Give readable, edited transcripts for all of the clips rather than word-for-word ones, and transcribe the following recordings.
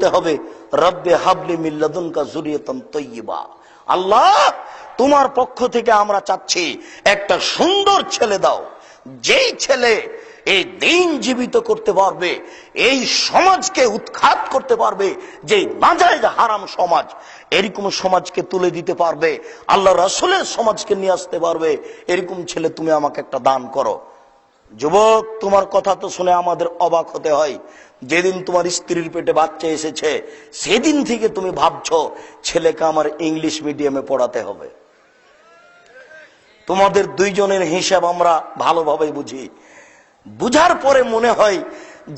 বলতে হবে রব্বে হাবলি মিন লাদুনকা যুররিয়াতান তাইয়্যিবা, আল্লাহ তোমার পক্ষ থেকে আমরা চাচ্ছি একটা সুন্দর ছেলে দাও, যেই ছেলে এই দিন জীবিত করতে পারবে, এই সমাজকে উৎখাত করতে পারবে, যে নাজায়েজ হারাম সমাজ, এরকম সমাজকে তুলে দিতে পারবে, আল্লাহ রাসূলের সমাজকে নিয়ে আসতে পারবে, এরকম ছেলে তুমি আমাকে একটা দান করো। যুবক, তোমার কথা তো শুনে আমাদের অবাক হতে হয়। যেদিন তোমার স্ত্রীর পেটে বাচ্চা এসেছে সেদিন থেকে তুমি ভাবছো ছেলেকে আমার ইংলিশ মিডিয়ামে পড়াতে হবে। তোমাদের দুইজনের হিসাব আমরা ভালোভাবে বুঝি। বুঝার পরে মনে হয়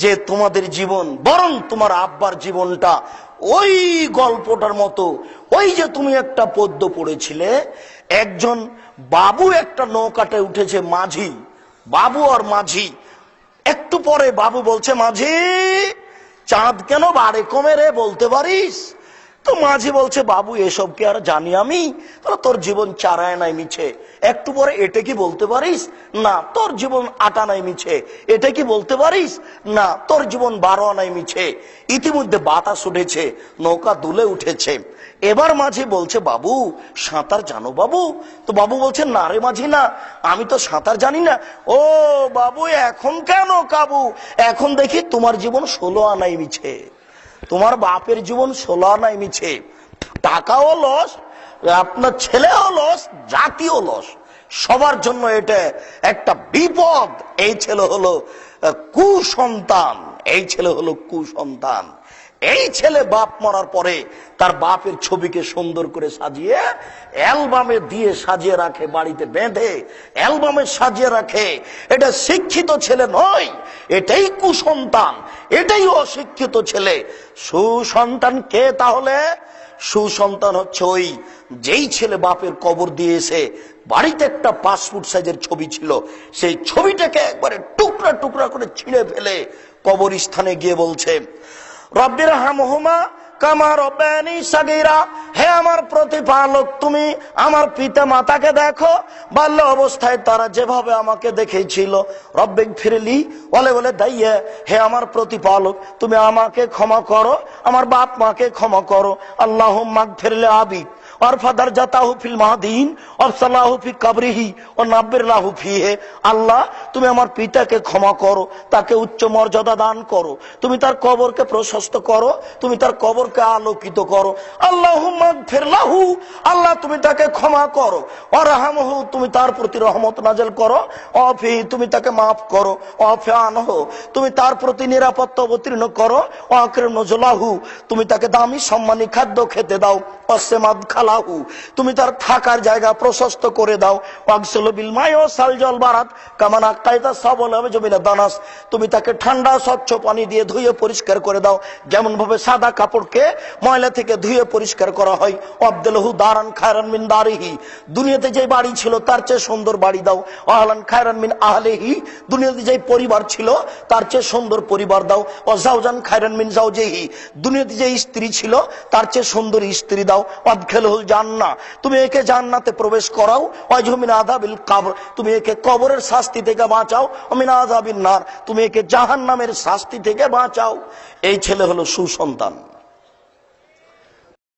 যে তোমাদের জীবন, বরং তোমার আব্বার জীবনটা ওই গল্পটার মতো। ওই যে তুমি একটা পদ্য পড়েছিলে, একজন বাবু একটা নৌকাতে উঠেছে, মাঝি, বাবু আর মাঝি। একটু পরে বাবু বলছে, মাঝি চাঁদ কেন বাড়ে কমে রে, বলতে পারিস? তো মাঝি বলছে, বাবু এসব কি আর জানি আমি? তোর জীবন চারায় নাই মিছে। একটু পরে, এটা কি বলতে পারিস? না। তোর জীবন আটা নাই মিছে। এটা কি বলতে পারিস? না। তোর জীবন 12 আনাই মিছে। ইতিমধ্যে বাতাস উঠেছে, নৌকা দুলে উঠেছে। এবার মাঝি বলছে, বাবু সাঁতার জানো বাবু? তো বাবু বলছে, না রে মাঝি, না, আমি তো সাঁতার জানি না। ও বাবু, এখন কেন কাবু? এখন দেখি তোমার জীবন 16 আনাই মিছে, তোমার বাপের জীবন 16 আনাই মিছে। টাকাও লস, আপনার ছেলেও লস, জাতীয় লস, সবার জন্য এটা একটা বিপদ। এই ছেলে হলো কুসন্তান, এই ছেলে হলো কুসন্তান। এই ছেলে বাপ মরার পরে তার বাপের ছবিকে সুন্দর করে সাজিয়ে অ্যালবামে দিয়ে সাজিয়ে রাখে, বাড়িতে বেঁধে অ্যালবামে সাজিয়ে রাখে। এটা শিক্ষিত ছেলে নয়, এটাই কুসন্তান, এটাই অশিক্ষিত ছেলে। সুসন্তান কে তাহলে? সুসন্তান হচ্ছে ওই যেই ছেলে বাপের কবর দিয়েছে, বাড়িতে একটা পাসপোর্ট সাইজের ছবি ছিল, সেই ছবিটাকে একবারে টুকরা টুকরা করে ছিঁড়ে ফেলে কবরস্থানে গিয়ে বলছে, রব্বির হামহুমা কামা রব্বায়ানি সাগীরা, হে আমার প্রতিপালক, তুমি আমার পিতা মাতাকে দেখো, বাল্য অবস্থায় তারা যেভাবে আমাকে দেখেছিল। রব্বিক ফিরলি বলে বলে দাইয়ে, হে আমার প্রতিপালক, তুমি আমাকে ক্ষমা করো, আমার বাপ মাকে ক্ষমা করো। আল্লাহুম্মা গফিরলি আবি ওয়ারফাদার জাতাহু ফিল মাহদিন ওয়াফসালাহু ফি কবরিহি ওয়া নাব্বির লাহু ফিহি। আল্লাহ, তুমি আমার পিতাকে ক্ষমা করো, তাকে উচ্চ মর্যাদা দান করো, তুমি তার কবরকে প্রশস্ত করো, তুমি তার কবরকে আলোকিত করো। আল্লাহুম্মা গফির লাহু, আল্লাহ তুমি তাকে ক্ষমা করো। ওয়ারহামহু, তুমি তার প্রতি রহমত নাযিল করো। ওয়াফি, তুমি তাকে মাফ করো। ওয়াফি আনহু, তুমি তার প্রতি নিরাপত্তা অবতীর্ণ করো। ওয়াকরিম নজলাহু, তুমি তাকে দামি সম্মানী খাদ্য খেতে দাও। ওয়াসমাদ খালাহু, তুমি তার থাকার জায়গা প্রশস্ত করে দাও। ওয়াগসিলু বিল মাই ওয়া সালজাল বারাদ কামা নাকাইতা সাবল জমিনা দানাস, তুমি তাকে ঠান্ডা স্বচ্ছ পানি দিয়ে ধুয়ে পরিষ্কার করে দাও, যেমন ভাবে সাদা কাপড়কে ময়লা থেকে ধুয়ে পরিষ্কার করা হয়। আবদুলহু দারান খায়রান মিন দারিহি, দুনিয়াতে যে বাড়ি ছিল তার চেয়ে সুন্দর বাড়ি দাও। আহলান খায়রান মিন আহলিহি, দুনিয়াতে যে পরিবার ছিল তার চেয়ে সুন্দর পরিবার দাও। ওয়া জাওজান খায়রান মিন জাওজিহি, দুনিয়াতে যে স্ত্রী ছিল তার চেয়ে সুন্দর স্ত্রী দাও। ওয়াদখিলহুল জান্নাহ, তুমি একে জান্নাতে প্রবেশ করাও। ওয়াজহু মিন আযাবিল কবর, তুমি একে কবরের শাস্তি থেকে বাঁচাও। ওয়া মিন আযাবিন নার, তুমি একে জাহান্নামের শাস্তি থেকে বাঁচাও। এই ছেলে হলো সুসন্তান।